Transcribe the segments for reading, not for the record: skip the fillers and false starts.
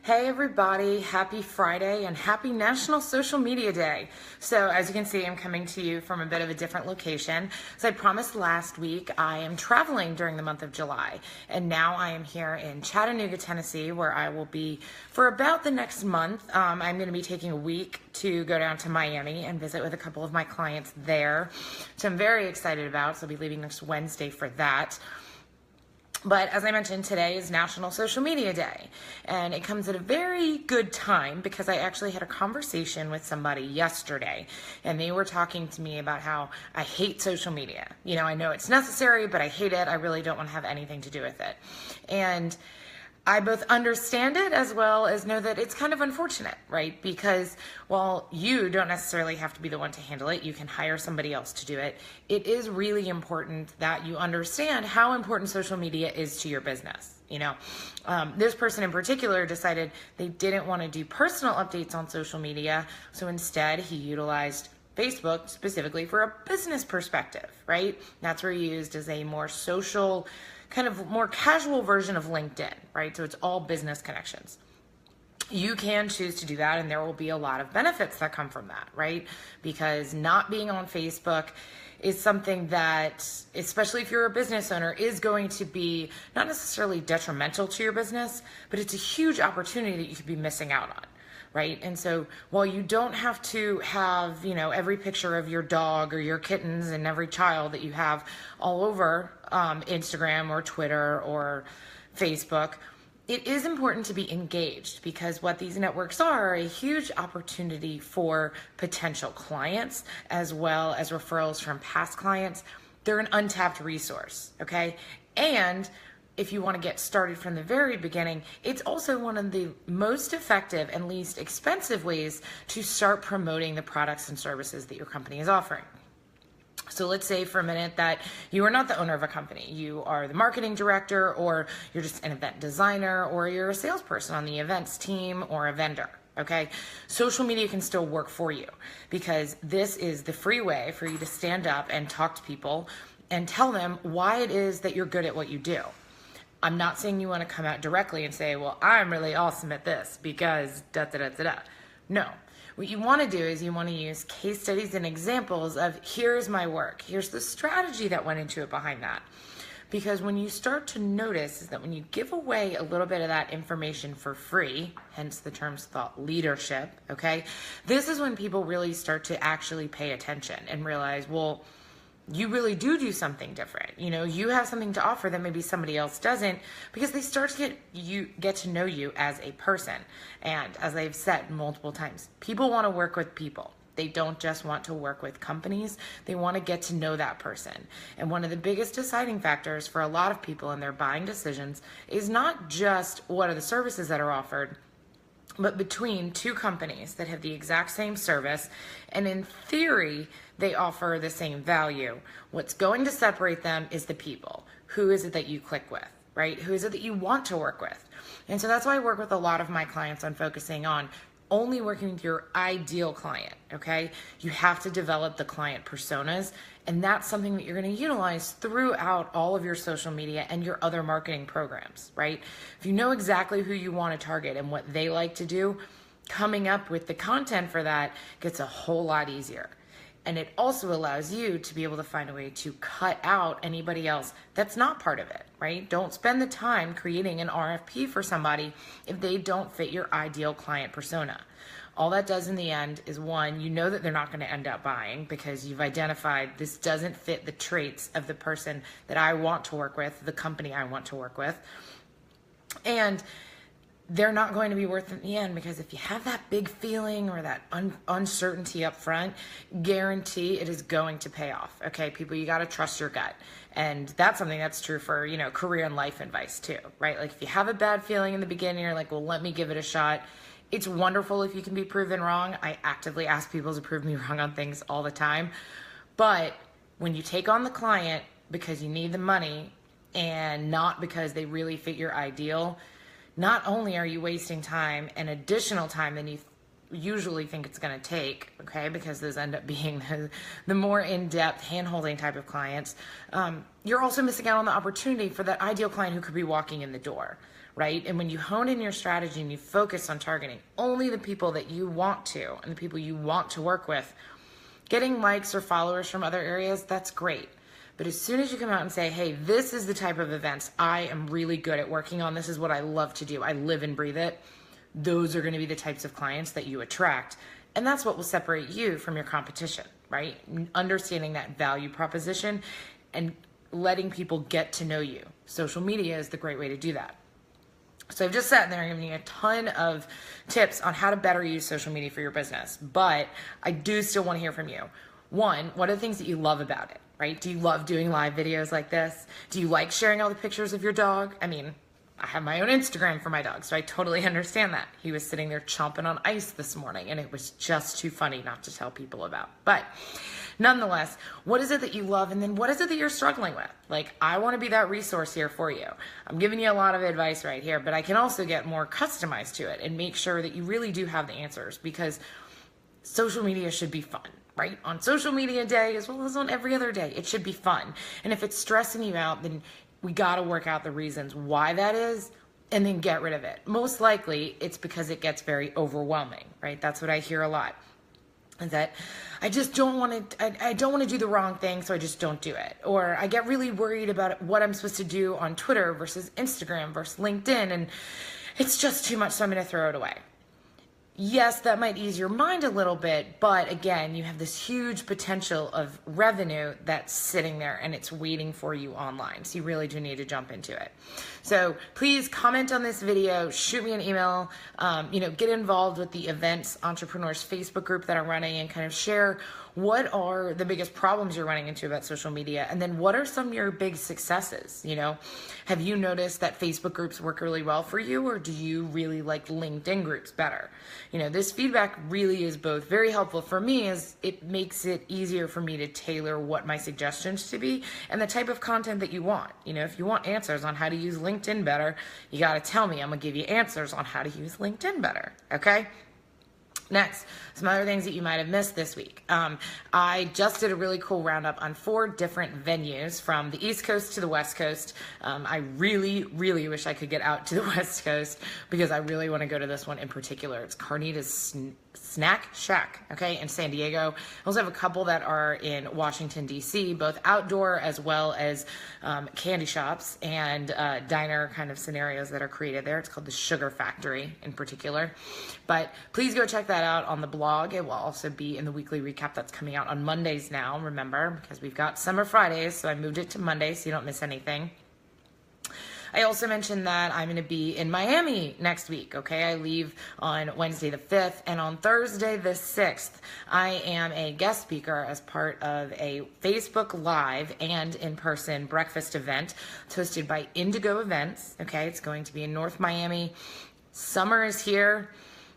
Hey everybody, happy Friday and happy National Social Media Day. So as you can see, I'm coming to you from a bit of a different location. So I promised last week I am traveling during the month of July, and now I am here in Chattanooga, Tennessee, where I will be for about the next month. I'm going to be taking a week to go down to Miami and visit with a couple of my clients there, so I'm very excited about. So I'll be leaving next Wednesday for that. But as I mentioned, today is National Social Media Day, and it comes at a very good time because I actually had a conversation with somebody yesterday, and they were talking to me about how I hate social media. You know, I know it's necessary, but I hate it. I really don't want to have anything to do with it. And I both understand it as well as know that it's kind of unfortunate, right? Because while you don't necessarily have to be the one to handle it, you can hire somebody else to do it. It is really important that you understand how important social media is to your business. You know, this person in particular decided they didn't want to do personal updates on social media. So instead he utilized Facebook specifically for a business perspective, right? That's where he used as a more social, kind of more casual version of LinkedIn, right? So it's all business connections. You can choose to do that, and there will be a lot of benefits that come from that, right? Because not being on Facebook is something that, especially if you're a business owner, is going to be not necessarily detrimental to your business, but it's a huge opportunity that you could be missing out on. Right? And so while you don't have to have, you know, every picture of your dog or your kittens and every child that you have all over Instagram or Twitter or Facebook, it is important to be engaged, because what these networks are a huge opportunity for potential clients as well as referrals from past clients. They're an untapped resource, okay? And if you want to get started from the very beginning, it's also one of the most effective and least expensive ways to start promoting the products and services that your company is offering. So let's say for a minute that you are not the owner of a company. You are the marketing director, or you're just an event designer, or you're a salesperson on the events team, or a vendor. Okay, social media can still work for you, because this is the free way for you to stand up and talk to people and tell them why it is that you're good at what you do. I'm not saying you want to come out directly and say, well, I'm really awesome at this because da da da da da. No. What you want to do is you want to use case studies and examples of, here's my work, here's the strategy that went into it behind that. Because when you start to notice is that when you give away a little bit of that information for free, hence the term's thought leadership, okay, this is when people really start to actually pay attention and realize, well, you really do something different. You know, you have something to offer that maybe somebody else doesn't, because they start to get to know you as a person. And as I've said multiple times, people want to work with people. They don't just want to work with companies. They want to get to know that person. And one of the biggest deciding factors for a lot of people in their buying decisions is not just what are the services that are offered, but between two companies that have the exact same service, and in theory, they offer the same value. What's going to separate them is the people. Who is it that you click with, right? Who is it that you want to work with? And so that's why I work with a lot of my clients on focusing on only working with your ideal client, okay? You have to develop the client personas, and that's something that you're going to utilize throughout all of your social media and your other marketing programs, right? If you know exactly who you want to target and what they like to do, coming up with the content for that gets a whole lot easier. And it also allows you to be able to find a way to cut out anybody else that's not part of it, right? Don't spend the time creating an RFP for somebody if they don't fit your ideal client persona. All that does in the end is, one, you know that they're not going to end up buying because you've identified this doesn't fit the traits of the person that I want to work with, the company I want to work with. And they're not going to be worth it in the end, because if you have that big feeling or that uncertainty up front, guarantee it is going to pay off. Okay, people, you got to trust your gut. And that's something that's true for, you know, career and life advice too, right? Like if you have a bad feeling in the beginning, you're like, well, let me give it a shot. It's wonderful if you can be proven wrong. I actively ask people to prove me wrong on things all the time. But when you take on the client because you need the money and not because they really fit your ideal, not only are you wasting time and additional time than you usually think it's going to take, okay, because those end up being the more in-depth hand-holding type of clients, you're also missing out on the opportunity for that ideal client who could be walking in the door, right? And when you hone in your strategy and you focus on targeting only the people that you want to and the people you want to work with, getting likes or followers from other areas, that's great. But as soon as you come out and say, hey, this is the type of events I am really good at working on, this is what I love to do, I live and breathe it, those are going to be the types of clients that you attract. And that's what will separate you from your competition, right? Understanding that value proposition and letting people get to know you. Social media is the great way to do that. So I've just sat there giving you a ton of tips on how to better use social media for your business, but I do still want to hear from you. One, what are the things that you love about it, right? Do you love doing live videos like this? Do you like sharing all the pictures of your dog? I mean, I have my own Instagram for my dog, so I totally understand that. He was sitting there chomping on ice this morning, and it was just too funny not to tell people about. But nonetheless, what is it that you love, and then what is it that you're struggling with? Like, I want to be that resource here for you. I'm giving you a lot of advice right here, but I can also get more customized to it and make sure that you really do have the answers, because social media should be fun, right? On social media day, as well as on every other day, it should be fun. And if it's stressing you out, then we got to work out the reasons why that is and then get rid of it. Most likely it's because it gets very overwhelming, right? That's what I hear a lot. Is that I just don't want to, I don't want to do the wrong thing, so I just don't do it. Or I get really worried about what I'm supposed to do on Twitter versus Instagram versus LinkedIn, and it's just too much, so I'm going to throw it away. Yes, that might ease your mind a little bit, but again, you have this huge potential of revenue that's sitting there and it's waiting for you online. So you really do need to jump into it. So please comment on this video, shoot me an email, get involved with the Events Entrepreneurs Facebook group that I'm running and kind of share what are the biggest problems you're running into about social media, and then what are some of your big successes? Have you noticed that Facebook groups work really well for you, or do you really like LinkedIn groups better? This feedback really is both very helpful for me, as it makes it easier for me to tailor what my suggestions to be and the type of content that you want. If you want answers on how to use LinkedIn better, you got to tell me. I'm gonna give you answers on how to use LinkedIn better, okay? Next, some other things that you might have missed this week. I just did a really cool roundup on 4 different venues from the East Coast to the West Coast. I really, really wish I could get out to the West Coast because I really want to go to this one in particular. It's Carnitas Snack Shack, okay, in San Diego. I also have a couple that are in Washington, D.C., both outdoor as well as candy shops and diner kind of scenarios that are created there. It's called the Sugar Factory in particular. But please go check that out on the blog. It will also be in the weekly recap that's coming out on Mondays now, remember, because we've got summer Fridays, so I moved it to Monday so you don't miss anything. I also mentioned that I'm going to be in Miami next week, okay? I leave on Wednesday the 5th, and on Thursday the 6th, I am a guest speaker as part of a Facebook Live and in-person breakfast event hosted by Indigo Events, okay? It's going to be in North Miami. Summer is here.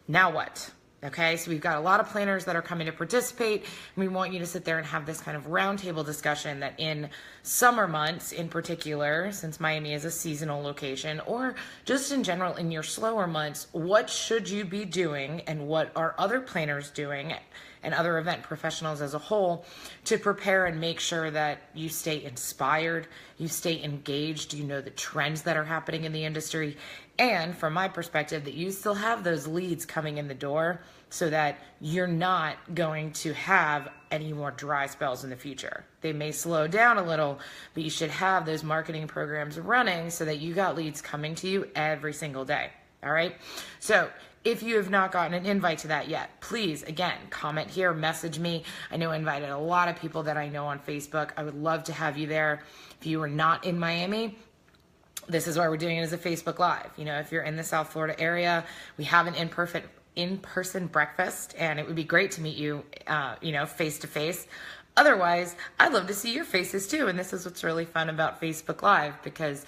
Now what? Okay, so we've got a lot of planners that are coming to participate, and we want you to sit there and have this kind of roundtable discussion that in summer months in particular, since Miami is a seasonal location, or just in general in your slower months, what should you be doing and what are other planners doing and other event professionals as a whole to prepare and make sure that you stay inspired, you stay engaged, you know the trends that are happening in the industry, and from my perspective, that you still have those leads coming in the door so that you're not going to have any more dry spells in the future. They may slow down a little, but you should have those marketing programs running so that you got leads coming to you every single day. All right? So if you have not gotten an invite to that yet, please, again, comment here, message me. I know I invited a lot of people that I know on Facebook. I would love to have you there. If you are not in Miami, this is why we're doing it as a Facebook Live. If you're in the South Florida area, we have an in-person breakfast, and it would be great to meet you, face to face. Otherwise, I'd love to see your faces too. And this is what's really fun about Facebook Live, because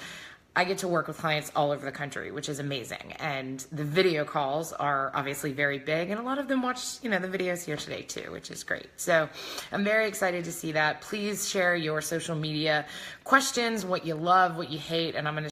I get to work with clients all over the country, which is amazing. And the video calls are obviously very big, and a lot of them watch, the videos here today too, which is great. So I'm very excited to see that. Please share your social media questions, what you love, what you hate, and I'm going to